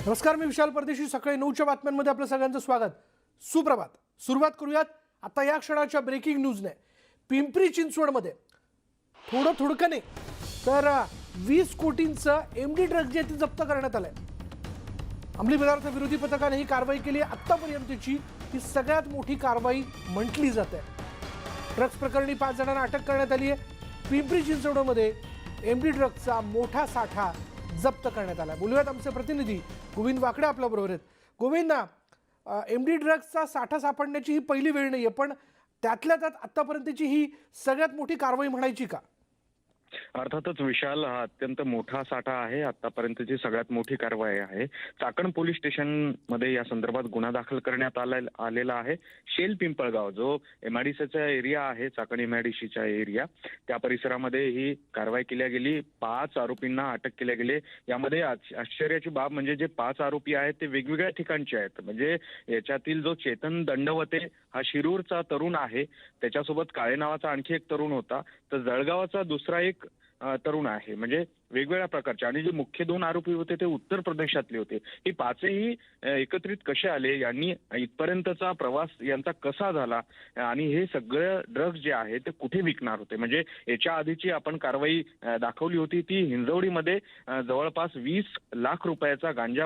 नमस्कार, मी विशाल परदेशी. सकाळी 9च्या बातम्यांमध्ये आपलं सगळ्यांचं स्वागत. सुप्रभात. सुरुवात करूयात आता या क्षणाच्या ब्रेकिंग न्यूजने. पिंपरी चिंचवडमध्ये थोडकने तर 20 कोटींचं एमडी ड्रग जे जप्त करण्यात आलंय. अंमली पदार्थ विरोधी पथकाने ही कारवाई केली. आतापर्यंतची ही सगळ्यात मोठी कारवाई म्हटली जाते. ड्रग्ज प्रकरणी 5 जणांना अटक करण्यात आली आहे. पिंपरी चिंचवडमध्ये एमडी ड्रगचा मोठा साठा जप्त करण्यात आला. बोलूयात आमचे प्रतिनिधी गोविंद वाकडे आपल्या बरोबर आहेत. गोविंद, एमडी ड्रग्सचा साठा सापडण्याची ही पहिली वेळ नाहीये, पण त्यातल्या त्यात आतापर्यंतची ही सगळ्यात मोठी कारवाई म्हणायची का? अर्थातच विशाल, हा अत्यंत मोठा साठा आहे. आतापर्यंतची सगळ्यात मोठी कारवाई आहे. चाकण पोलीस स्टेशन मध्ये या संदर्भात गुन्हा दाखल करण्यात आलेला आहे. शेल पिंपळगाव जो एमआयडीसीचा एरिया आहे, चाकण एमआयडीसीचा एरिया, त्या परिसरामध्ये ही कारवाई केली गेली. 5 आरोपींना अटक केले गेले. यामध्ये आश्चर्याची बाब म्हणजे जे 5 आरोपी आहेत ते वेगवेगळ्या ठिकाणचे आहेत. म्हणजे याच्यातील जो चेतन दंडवते हा शिरूरचा तरुण आहे, त्याच्यासोबत काळे नावाचा आणखी एक तरुण होता, तर जळगावचा दुसरा एक तरुण आहे. म्हणजे वेगवेगळ्या प्रकारचे. आणि जे मुख्य 2 आरोपी होते ते उत्तर प्रदेशातले होते. ही पाचही एकत्रित कसे आले, यांनी इथपर्यंतचा प्रवास यांचा कसा झाला, आणि हे सगळं ड्रग्ज जे आहे ते कुठे विकणार होते. म्हणजे याच्या आधीची आपण कारवाई दाखवली होती ती हिंजवडीमध्ये जवळपास 20 लाख रुपयाचा गांजा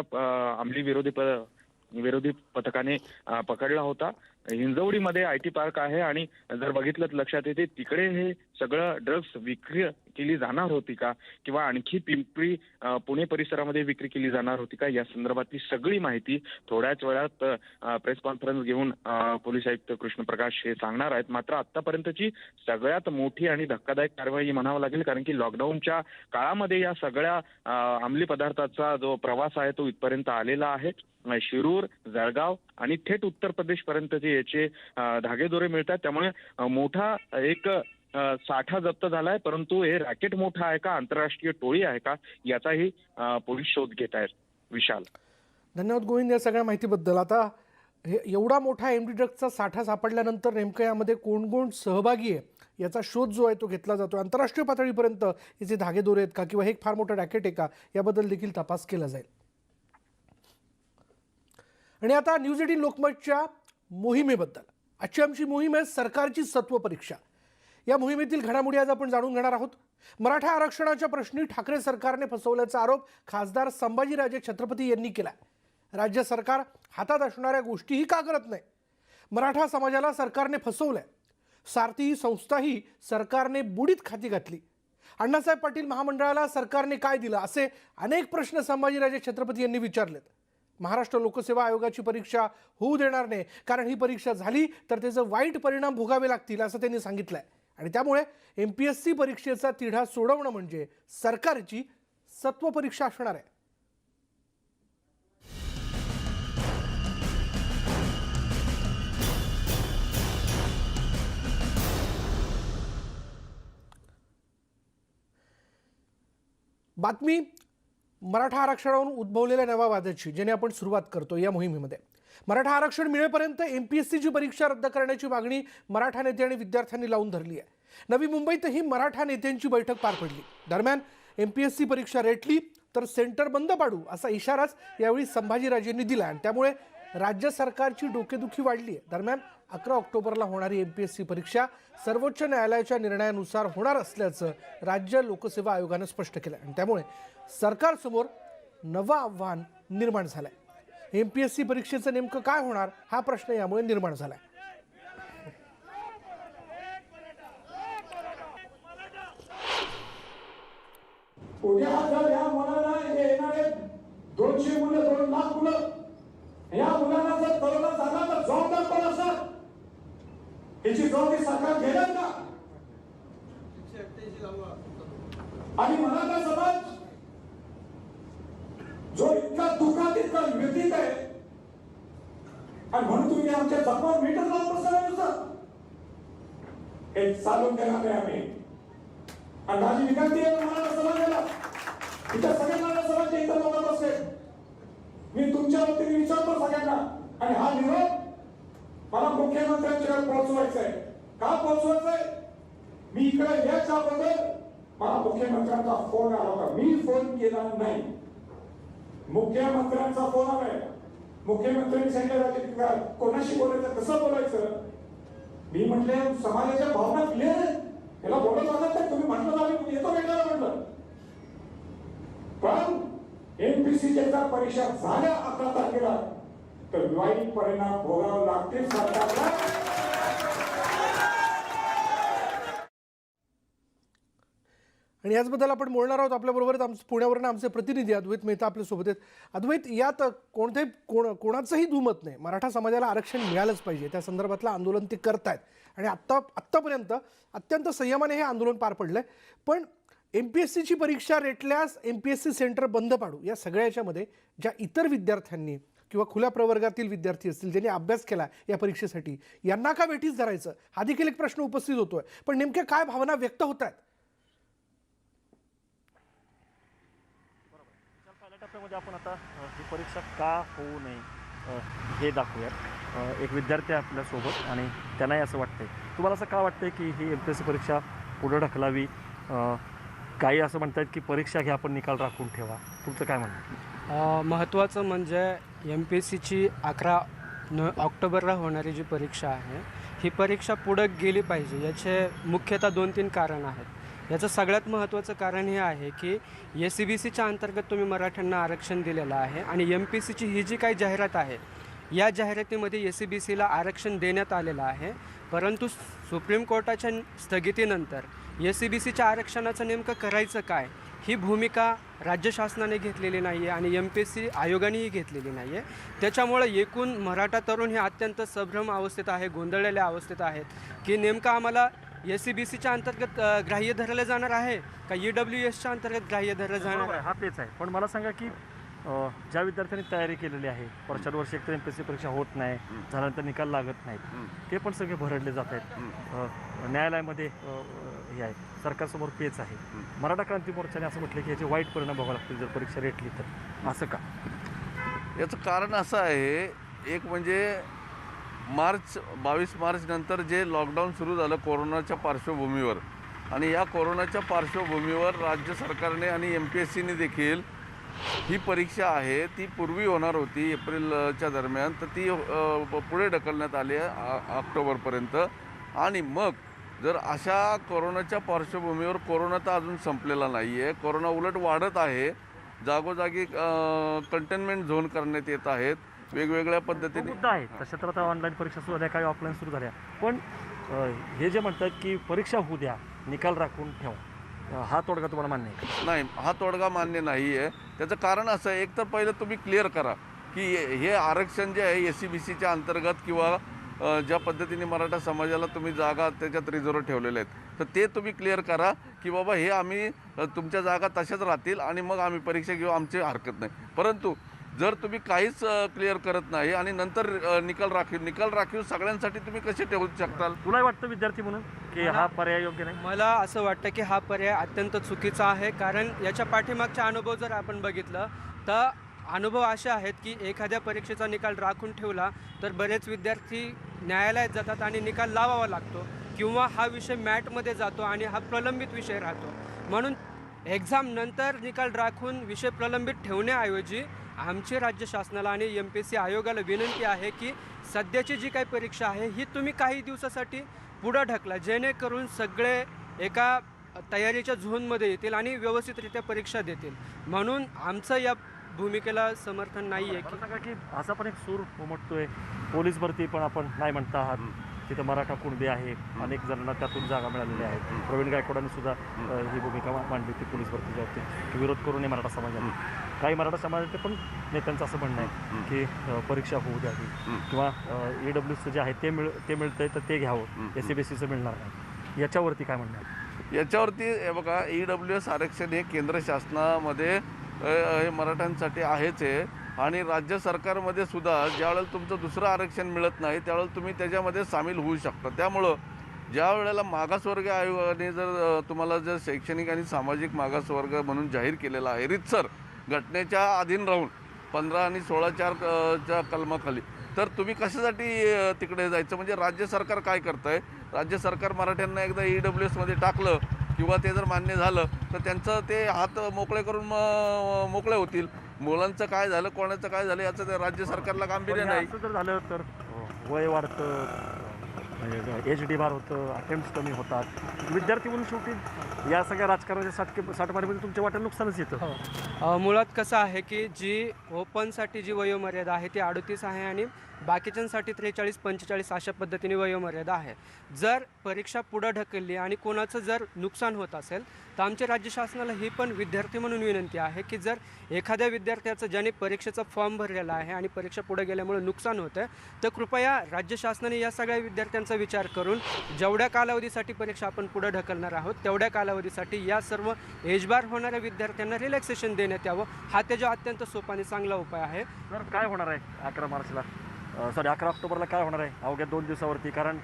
अंमली विरोधी पथकाने पकडला होता. हिंजवडीमध्ये आयटी पार्क आहे आणि जर बघितलं लक्षात येते तिकडे हे सगळं ड्रग्ज विक्री केली जाणार होती का, किंवा आणखी पिंपरी पुणे परिसरामध्ये विक्री केली जाणार होती का, या संदर्भातली सगळी माहिती थोड्याच वेळात प्रेस कॉन्फरन्स घेऊन पोलीस आयुक्त कृष्ण प्रकाश हे सांगणार आहेत. मात्र आतापर्यंतची सगळ्यात मोठी आणि धक्कादायक कारवाई म्हणावं लागेल, कारण की लॉकडाऊनच्या काळामध्ये या सगळ्या अंमली पदार्थाचा जो प्रवास आहे तो इथपर्यंत आलेला आहे. शिरूर, जळगाव आणि थेट उत्तर प्रदेश पर्यंतचे याचे धागेदोरे मिळतात. त्यामुळे मोठा एक साठा जप्त झालाय. परंतु हे रॅकेट मोठा आहे का, आंतरराष्ट्रीय टोळी आहे का, याचाही पोलीस शोध घेत आहेत. विशाल, धन्यवाद गोविंद या सगळ्या माहितीबद्दल. आता हे एवढा मोठा एमडी ड्रगचा साठा सापडल्यानंतर नेमकं यामध्ये कोण कोण सहभागी आहे याचा शोध जो आहे तो घेतला जातो. आंतरराष्ट्रीय पातळीपर्यंत याचे धागेदोरे आहेत का, किंवा हे एक फार मोठं रॅकेट आहे का, याबद्दल देखील तपास केला जाईल. आणि आता न्यूज 18 लोकमतच्या मोहिमेबद्दल. आजची आमची मोहीम आहे सरकारची सत्व परीक्षा. या मोहिमेतील घडामोडी आज आपण जाणून घेणार आहोत. मराठा आरक्षणाच्या प्रश्नी ठाकरे सरकारने फसवल्याचा आरोप खासदार संभाजीराजे छत्रपती यांनी केला. राज्य सरकार हातात असणाऱ्या गोष्टीही का करत नाही? मराठा समाजाला सरकारने फसवलंय. सारथी ही संस्थाही सरकारने बुडीत खाती घातली. अण्णासाहेब पाटील महामंडळाला सरकारने काय दिलं, असे अनेक प्रश्न संभाजीराजे छत्रपती यांनी विचारलेत. महाराष्ट्र लोकसेवा आयोगाची परीक्षा होऊ देणार नाही, कारण ही परीक्षा झाली तर त्याचे वाईट परिणाम भोगावे लागतील असं त्यांनी सांगितलंय. आणि त्यामुळे MPSC परीक्षेचा तिढा सोडवणं म्हणजे सरकारची सत्व परीक्षा असणार आहे. बातमी मराठा आरक्षणावरून उद्भवलेल्या नव्या वादाची, ज्याने आपण सुरुवात करतो या मोहिमेमध्ये. मराठा आरक्षण मिळेपर्यंत MPSCची परीक्षा रद्द करण्याची मागणी मराठा नेते आणि विद्यार्थ्यांनी लावून धरली आहे. नवी मुंबईतही मराठा नेत्यांची बैठक पार पडली. दरम्यान MPSC परीक्षा रेटली तर सेंटर बंद पाडू असा इशाराच यावेळी संभाजीराजेंनी दिला, आणि त्यामुळे राज्य सरकारची डोकेदुखी वाढली आहे. दरम्यान 11 ऑक्टोबरला होणारी MPSC परीक्षा सर्वोच्च न्यायालयाच्या निर्णयानुसार होणार असल्याचं राज्य लोकसेवा आयोगानं स्पष्ट केलं, आणि त्यामुळे सरकारसमोर नवं आव्हान निर्माण झालंय. MPSC परीक्षेचं नेमकं काय होणार हा प्रश्न यामुळे निर्माण झालाय. उद्या जर या मुलाला येणारे 200 मुलं 2 लाख मुलं, या मुलांना जर कोरोना झाला तर जबाबदार कोण असणार? याची जबाबदारी सरकार घेणार का? आणि मराठा समाज जो इतका दुःखात, इतका व्यथित आहे, आणि म्हणून तुम्ही आमच्या जखमावर मीटर लावून बसणार हे चालून देणार नाही आम्ही. आणि माझी विनंती आहे मराठा समाजाला, इथं सगळ्या मराठा समाजाच्या इथं बघत असेल, मी तुमच्या वतीने विचारतो सगळ्यांना, आणि हा निरोप मला मुख्यमंत्र्यांच्याकडे पोहोचवायचा आहे. का पोहोचवायचा आहे? मी इकडे याच्या अगोदर मला मुख्यमंत्र्यांचा फोन आला होता, मी फोन केला नाही. मुख्यमंत्र्यांचा फोन आलाय. मुख्यमंत्र्यांनी सांगितलं कोणाशी बोलायचं, कसं बोलायचं. मी म्हटले समाजाच्या भावना क्लिअर आहेत, याला बोलत आलं तर तुम्ही म्हटलं आम्ही येतो भेटायला म्हटलं. पण एमपीसीच्या परीक्षा झाल्या 11 तारखेला तर वाईट परिणाम भोगावे लागतील सरकारला. आणि याचबद्दल आपण बोलणार आहोत. आपल्याबरोबर पुण्यावरून आमचे प्रतिनिधी अद्वैत मेहता आपल्यासोबत आहेत. अद्वैत, यात कोणाचंही दुमत नाही, मराठा समाजाला आरक्षण मिळालंच पाहिजे, त्या संदर्भातलं आंदोलन ते करतायत आणि आत्तापर्यंत अत्यंत संयमाने हे आंदोलन पार पडलंय. पण MPSCची परीक्षा रेटल्यास MPSC सेंटर बंद पाडू, या सगळ्याच्यामध्ये ज्या इतर विद्यार्थ्यांनी किंवा खुल्या प्रवर्गातील विद्यार्थी असतील ज्यांनी अभ्यास केला या परीक्षेसाठी, यांना का वेठीस धरायचं, हा देखील एक प्रश्न उपस्थित होतोय. पण नेमक्या काय भावना व्यक्त होत आहेत? पहिल्या टप्प्यामध्ये आपण आता ही परीक्षा का होऊ नये हे दाखवूयात. एक विद्यार्थी आहे आपल्यासोबत आणि त्यांनाही असं वाटतंय. तुम्हाला असं का वाटतंय की ही MPSC परीक्षा पुढे ढकलावी? काही असं म्हणतात की परीक्षा घ्या पण निकाल राखून ठेवा. तुमचं काय म्हणणं? महत्त्वाचं म्हणजे MPSCची 11 ऑक्टोबरला होणारी जी परीक्षा आहे, ही परीक्षा पुढं गेली पाहिजे. याचे मुख्यतः 2-3 कारण आहेत. याचं सगळ्यात महत्त्वाचं कारण हे आहे की SCBCच्या अंतर्गत तुम्ही मराठ्यांना आरक्षण दिलेलं आहे आणि MPSCची ही जी काही जाहिरात आहे, या जाहिरातीमध्ये SCBCला आरक्षण देण्यात आलेलं आहे. परंतु सुप्रीम कोर्टाच्या स्थगितीनंतर SCBCच्या आरक्षणाचं नेमकं करायचं काय, ही भूमिका राज्य शासनाने घेतलेली नाही आहे आणि MPSC आयोगानेही घेतलेली नाही आहे. त्याच्यामुळं एकूण मराठा तरुण हे अत्यंत संभ्रम अवस्थेत आहे, गोंधळलेल्या अवस्थेत आहेत की नेमकं आम्हाला SCBCच्या अंतर्गत ग्राह्य धरलं जाणार आहे का EWSच्या अंतर्गत ग्राह्य धरलं जाणार आहे? हा तेच आहे. पण मला सांगा की ज्या विद्यार्थ्यांनी तयारी केलेली आहे, वर्षानुवर्षी एकतर MPSC परीक्षा होत नाही, झाल्यानंतर निकाल लागत नाहीत, ते पण सगळे भरडले जात आहेत. न्यायालयामध्ये हे आहे, सरकारसमोर पेच आहे. मराठा क्रांती मोर्चाने असं म्हटलं की याचे वाईट परिणाम बघावे लागतील जर परीक्षा रेटली तर. असं का? याचं कारण असं आहे, एक म्हणजे 22 मार्च नंतर जे लॉकडाऊन सुरू झालं कोरोनाच्या पार्श्वभूमीवर, आणि या कोरोनाच्या पार्श्वभूमीवर राज्य सरकारने आणि MPSCने देखील ही परीक्षा आहे ती पूर्वी होणार होती एप्रिलच्या दरम्यान, तर ती पुढे ढकलण्यात आली आहे ऑक्टोबरपर्यंत. आणि मग जर अशा कोरोनाच्या पार्श्वभूमीवर, कोरोना तर अजून संपलेला नाही आहे, कोरोना उलट वाढत आहे, जागोजागी कंटेनमेंट झोन करण्यात येत आहेत वेगवेगळ्या पद्धतीने. मुद्दा आहे तशा तर आता ऑनलाईन परीक्षा सुरू झाल्या, काही ऑफलाईन सुरू झाल्या. पण हे जे म्हणतात की परीक्षा होऊ द्या, निकाल राखून ठेवा, हा तोडगा तुम्हाला मान्य आहे? नाही, हा तोडगा मान्य नाही आहे. त्याचं कारण असं आहे, एक तर पहिलं तुम्ही क्लिअर करा की हे आरक्षण जे आहे SCBCच्या अंतर्गत किंवा ज्या पद्धतीने मराठा समाजाला तुम्ही जागा त्याच्यात रिझर्व ठेवलेल्या आहेत, तर ते तुम्ही क्लिअर करा की बाबा हे आम्ही तुमच्या जागा तशाच राहतील आणि मग आम्ही परीक्षा घेऊ, आमची हरकत नाही. परंतु जर तुम्ही काहीच क्लिअर करत नाही आणि नंतर निकाल राखीव सगळ्यांसाठी तुम्ही कसे ठेवू शकताल? तुलाही वाटतं विद्यार्थी म्हणून की हा पर्याय योग्य नाही? मला असं वाटतं की हा पर्याय अत्यंत चुकीचा आहे. कारण याच्या पाठीमागचा अनुभव जर आपण बघितलं तर अनुभव असे आहेत की एखाद्या परीक्षेचा निकाल राखून ठेवला तर बरेच विद्यार्थी न्यायालयात जातात आणि निकाल लावावा लागतो किंवा हा विषय मॅटमध्ये जातो आणि हा प्रलंबित विषय राहतो. म्हणून एक्झाम नंतर निकाल राखून विषय प्रलंबित ठेवण्याऐवजी आमची राज्य शासनाला आणि MPSC आयोगाला विनंती आहे की सध्याची जी काही परीक्षा आहे ही तुम्ही काही दिवसासाठी पुढं ढकला, जेणेकरून सगळे एका तयारीच्या झोनमध्ये येतील आणि व्यवस्थितरित्या परीक्षा देतील. म्हणून आमचं या भूमिकेला समर्थन नाही आहे. सांगा की असा पण एक सूर उमटतोय, पोलीस भरती पण आपण नाही म्हणता आहात, तिथं मराठा कुणबी आहे, अनेक जणांना त्यातून जागा मिळालेल्या आहेत. प्रवीण गायकवाडांनी सुद्धा ही भूमिका मांडली होती पोलीस भरतीच्या बाबतीत की विरोध करू नये मराठा समाजाने. काही मराठा समाजाचे पण नेत्यांचं असं म्हणणं आहे की परीक्षा होऊ द्यावी किंवा EWSचं जे आहे ते मिळतंय तर ते घ्यावं, SCBCचं मिळणार नाही. याच्यावरती काय म्हणणं आहे? याच्यावरती हे बघा, EWS आरक्षण हे केंद्र शासनामध्ये हे मराठ्यांसाठी आहेच आहे आणि राज्य सरकारमध्ये सुद्धा ज्यावेळेला तुमचं दुसरं आरक्षण मिळत नाही त्यावेळेला तुम्ही त्याच्यामध्ये सामील होऊ शकता. त्यामुळं ज्या वेळेला मागासवर्गीय आयोगाने जर तुम्हाला जर शैक्षणिक आणि सामाजिक मागासवर्ग म्हणून जाहीर केलेला आहे रितसर घटनेच्या अधीन राहून 15 आणि 16(4) कलमाखाली, तर तुम्ही कशासाठी तिकडे जायचं? म्हणजे राज्य सरकार काय करतं आहे? राज्य सरकार मराठ्यांना एकदा EWSमध्ये टाकलं किंवा ते जर मान्य झालं तर त्यांचं ते हात मोकळे करून मोकळे होतील. मुलांचं काय झालं, कोणाचं काय झालं याचं त्या राज्य सरकारला गांभीर्य नाही. असं जर झालं तर वय वाढतं, म्हणजे एच डी बार होतं, अटेम्प्ट कमी होतात. विद्यार्थी म्हणून शेवटी या सगळ्या राजकारणाच्या साठमारीमध्ये तुमच्या वाट्याला नुकसानच येतं. मुळात कसं आहे की जी ओपनसाठी जी वयोमर्यादा आहे ती 38 आहे आणि बाकीच्यांसाठी 43-45 अशा पद्धतीने वयोमर्यादा आहे. जर परीक्षा पुढं ढकलली आणि कोणाचं जर नुकसान होत असेल तर आमच्या राज्य शासनाला ही पण विद्यार्थी म्हणून विनंती आहे की जर एखाद्या विद्यार्थ्याचं ज्याने परीक्षेचा फॉर्म भरलेला आहे आणि परीक्षा पुढे गेल्यामुळे नुकसान होतं तर कृपया राज्य शासनाने या सगळ्या विद्यार्थ्यांचा विचार करून जेवढ्या कालावधीसाठी परीक्षा आपण पुढे ढकलणार आहोत तेवढ्या कालावधीसाठी या सर्व एजबार होणाऱ्या विद्यार्थ्यांना रिलॅक्सेशन देण्यात यावं. हा त्याचा अत्यंत सोपा आणि चांगला उपाय आहे. तर काय होणार आहे 11 मार्चला, 11 ऑक्टोबरला काय होणार आहे अवघ्या 2 दिवसावरती? कारण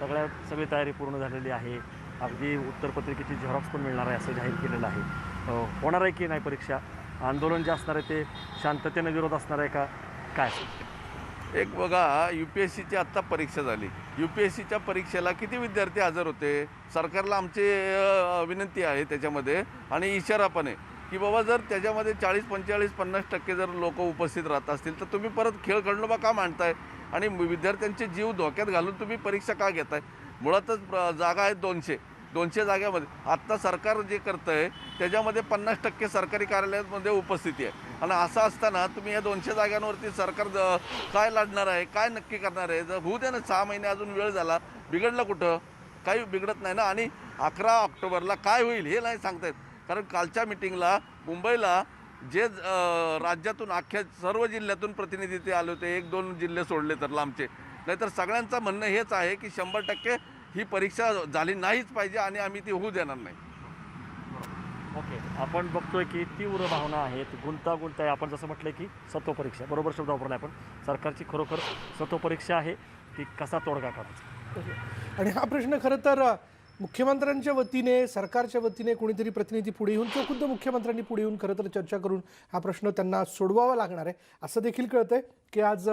सगळी तयारी पूर्ण झालेली आहे. अगदी उत्तरपत्रिकेची झेरॉक्स पण मिळणार आहे असं जाहीर केलेलं आहे. होणार आहे की नाही परीक्षा? आंदोलन जे असणार आहे ते शांततेने विरोध असणार आहे का काय? एक बघा, UPSCची आत्ता परीक्षा झाली. UPSCच्या परीक्षेला किती विद्यार्थी हजर होते? सरकारला आमची विनंती आहे त्याच्यामध्ये आणि इशारा पण आहे की बाबा जर त्याच्यामध्ये 40-45-50% जर लोक उपस्थित राहत असतील तर तुम्ही परत खेळ खंडोबा का मांडताय आणि विद्यार्थ्यांचे जीव धोक्यात घालून तुम्ही परीक्षा का घेताय? मुळातच जागा आहेत 200 जागामध्ये. आत्ता सरकार जे करतं आहे त्याच्यामध्ये 50% सरकारी कार्यालयामध्ये उपस्थिती आहे आणि असं असताना तुम्ही या 200 जागांवरती सरकार काय लढणार आहे, काय नक्की करणार आहे? जर होऊ द्या ना, 6 महिने अजून वेळ झाला, बिघडलं कुठं? काही बिघडत नाही ना. आणि 11 ऑक्टोबरला काय होईल हे नाही सांगता येत. कारण कालच्या मिटिंगला मुंबईला जे राज्यातून अख्ख्या सर्व जिल्ह्यातून प्रतिनिधी ते आले होते, 1-2 जिल्हे सोडले तर लांबचे, नाहीतर सगळ्यांचं म्हणणं हेच आहे की 100% ही परीक्षा झाली नाहीच पाहिजे आणि आम्ही ती होऊ देणार नाही. ओके, आपण बघतोय की तीव्र भावना आहेत, गुंतागुंत आहे. आपण जसं म्हटलं की सत्व परीक्षा, बरोबर शब्द वापरला आपण. सरकारची खरोखर सत्व परीक्षा आहे, ती कसा तोडगा काढायचा? आणि हा प्रश्न खरं तर मुख्यमंत्र्यांच्या वतीने, सरकारच्या वतीने कोणीतरी प्रतिनिधी पुढे येऊन किंवा खुद्द मुख्यमंत्र्यांनी पुढे येऊन खरं तर चर्चा करून हा प्रश्न त्यांना सोडवावा लागणार आहे असं देखील कळतंय की आज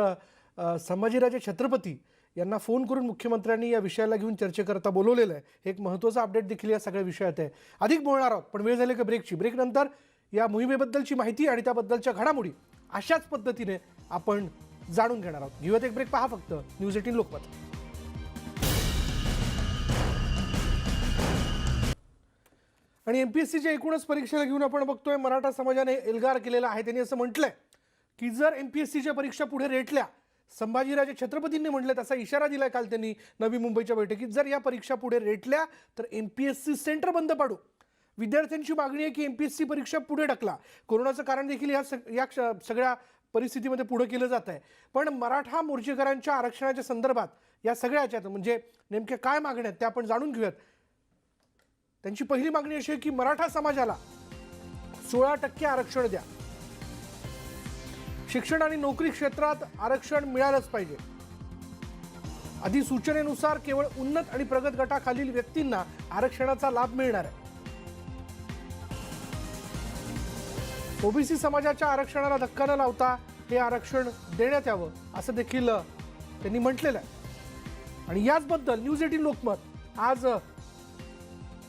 संभाजीराजे छत्रपती यांना फोन करून मुख्यमंत्र्यांनी या विषयाला घेऊन चर्चेकरता बोलवलेलं आहे. हे एक महत्त्वाचं अपडेट देखील या सगळ्या विषयात आहे. अधिक बोलणार आहोत, पण वेळ झाली का ब्रेकची. ब्रेकनंतर या मोहिमेबद्दलची माहिती आणि त्याबद्दलच्या घडामोडी अशाच पद्धतीने आपण जाणून घेणार आहोत. घेऊयात एक ब्रेक. पहा फक्त न्यूज 18 लोकमत. आणि MPSCच्या एकूणच परीक्षेला घेऊन आपण बघतोय मराठा समाजाने एल्गार केलेला आहे. त्यांनी असं म्हटलंय की जर MPSCच्या परीक्षा पुढे रेटल्या, संभाजीराजे छत्रपतींनी म्हटले तसा इशारा दिलाय काल त्यांनी नवी मुंबईच्या बैठकीत, जर या परीक्षा पुढे रेटल्या तर MPSC सेंटर बंद पाडू. विद्यार्थ्यांची मागणी आहे की MPSC परीक्षा पुढे ढकला. कोरोनाचं कारण देखील या सगळ्या परिस्थितीमध्ये पुढे केलं जात आहे. पण मराठा मोर्चेकरांच्या आरक्षणाच्या संदर्भात या सगळ्याच्यात म्हणजे नेमक्या काय मागण्या आहेत त्या आपण जाणून घेऊयात. त्यांची पहिली मागणी अशी आहे की मराठा समाजाला 16% आरक्षण द्या. शिक्षण आणि नोकरी क्षेत्रात आरक्षण मिळालंच पाहिजे. अधिसूचनेनुसार केवळ उन्नत आणि प्रगत गटाखालील व्यक्तींना आरक्षणाचा लाभ मिळणार आहे. ओबीसी समाजाच्या आरक्षणाला धक्का न लावता हे आरक्षण देण्यात यावं असं देखील त्यांनी म्हटलेलं आहे. आणि याचबद्दल न्यूज 18 लोकमत आज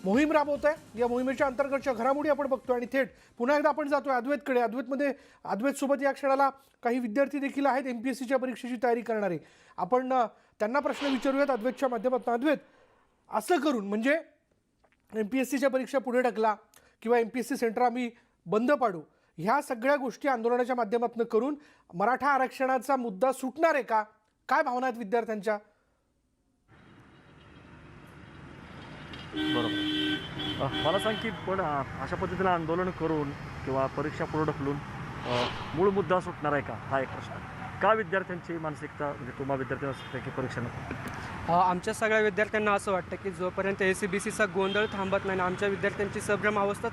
मोहीम राबवत आहे. या मोहिमेच्या अंतर्गतच्या घडामोडी आपण बघतोय आणि थेट पुन्हा एकदा आपण जातोय अद्वैतकडे. अद्वैतसोबत या क्षणाला काही विद्यार्थी देखील आहेत MPSCच्या परीक्षेची तयारी करणारे. आपण त्यांना प्रश्न विचारूयात अद्वैतच्या माध्यमातून. अद्वैत, असं करून म्हणजे MPSCच्या परीक्षा पुढे ढकला किंवा MPSC सेंटर आम्ही बंद पाडू, ह्या सगळ्या गोष्टी आंदोलनाच्या माध्यमातून करून मराठा आरक्षणाचा मुद्दा सुटणार आहे का? काय भावना आहेत विद्यार्थ्यांच्या? बरोबर, मला सांग की पण अशा पद्धतीनं आंदोलन करून किंवा परीक्षा पुढे ढकलून मूळ मुद्दा सुटणार आहे का, हा एक प्रश्न. का विद्यार्थ्यांची मानसिकता म्हणजे तुम्हा विद्यार्थ्यांना की परीक्षा नको? आमच्या सगळ्या विद्यार्थ्यांना असं वाटतं की जोपर्यंत ACBCचा गोंधळ थांबत नाही, आमच्या विद्यार्थ्यांची संभ्रम अवस्था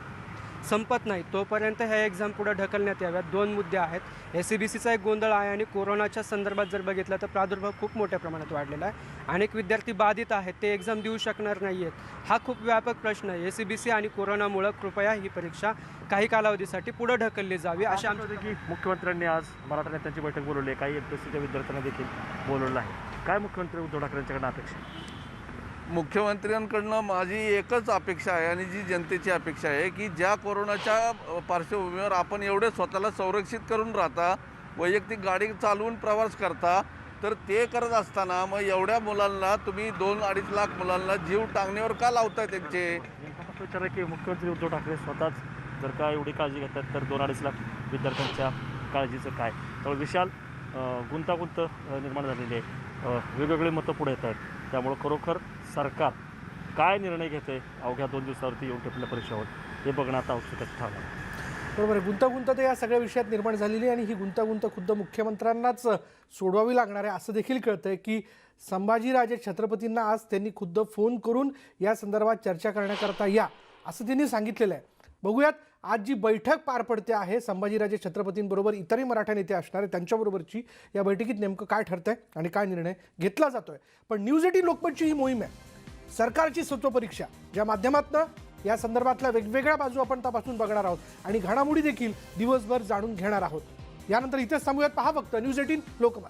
संपत नाही, तोपर्यंत ह्या एक्झाम पुढे ढकलण्यात याव्यात. 2 मुद्दे आहेत. ACBCचा एक गोंधळ आहे आणि कोरोनाच्या संदर्भात जर बघितलं तर प्रादुर्भाव खूप मोठ्या प्रमाणात वाढलेला आहे. अनेक विद्यार्थी बाधित आहेत, ते एक्झाम देऊ शकणार नाही आहेत. हा खूप व्यापक प्रश्न आहे. ACBC आणि कोरोनामुळं कृपया ही परीक्षा काही कालावधीसाठी पुढे ढकलली जावी अशी आमची. की मुख्यमंत्र्यांनी आज मराठा नेत्यांची बैठक बोलवली आहे, काही MPSCच्या विद्यार्थ्यांना देखील बोलवलं आहे. काय मुख्यमंत्री उद्धव ठाकरे यांच्याकडनं अपेक्षा? मुख्यमंत्र्यांकडनं माझी एकच अपेक्षा आहे आणि जी जनतेची अपेक्षा आहे की ज्या कोरोनाच्या पार्श्वभूमीवर आपण एवढे स्वतःला संरक्षित करून राहता, वैयक्तिक गाडी चालवून प्रवास करता, तर ते करत असताना मग एवढ्या मुलांना तुम्ही 2-2.5 लाख मुलांना जीव टांगणीवर का लावताय त्यांचे? नेमका विचार आहे की मुख्यमंत्री उद्धव ठाकरे स्वतःच जर का एवढी काळजी घेतात तर 2-2.5 लाख विद्यार्थ्यांच्या काळजीचं काय? त्यामुळे विशाल गुंतागुंत निर्माण झालेली आहे. वेगवेगळे मतं पुढे येत आहेत. त्यामुळं खरोखर सरकार काय निर्णय घेते अवघ्या 2 दिवसावरती येऊन ठेपलेल्या परीक्षावर हे बघणं आता आवश्यकच ठरलं. बरोबर आहे. गुंतागुंत तर या सगळ्या विषयात निर्माण झालेली आहे आणि ही गुंतागुंत खुद्द मुख्यमंत्र्यांनाच सोडवावी लागणार आहे असं देखील कळतंय की संभाजीराजे छत्रपतींना आज त्यांनी खुद्द फोन करून या संदर्भात चर्चा करण्याकरता या असं त्यांनी सांगितलेलं आहे. बघूयात आज जी बैठक पार पडते आहे संभाजीराजे छत्रपतींबरोबर इतरही मराठा नेते असणार आहे त्यांच्याबरोबरची, या बैठकीत नेमकं काय ठरतंय आणि काय निर्णय घेतला जातोय. पण न्यूज 18 लोकमतची ही मोहीम आहे सरकारची सत्वपरीक्षा, ज्या माध्यमातून या संदर्भातल्या वेगवेगळ्या बाजू आपण तपासून बघणार आहोत आणि घडामोडी देखील दिवसभर जाणून घेणार आहोत. यानंतर इथेच थांबूयात. पहा फक्त न्यूज 18 लोकमत.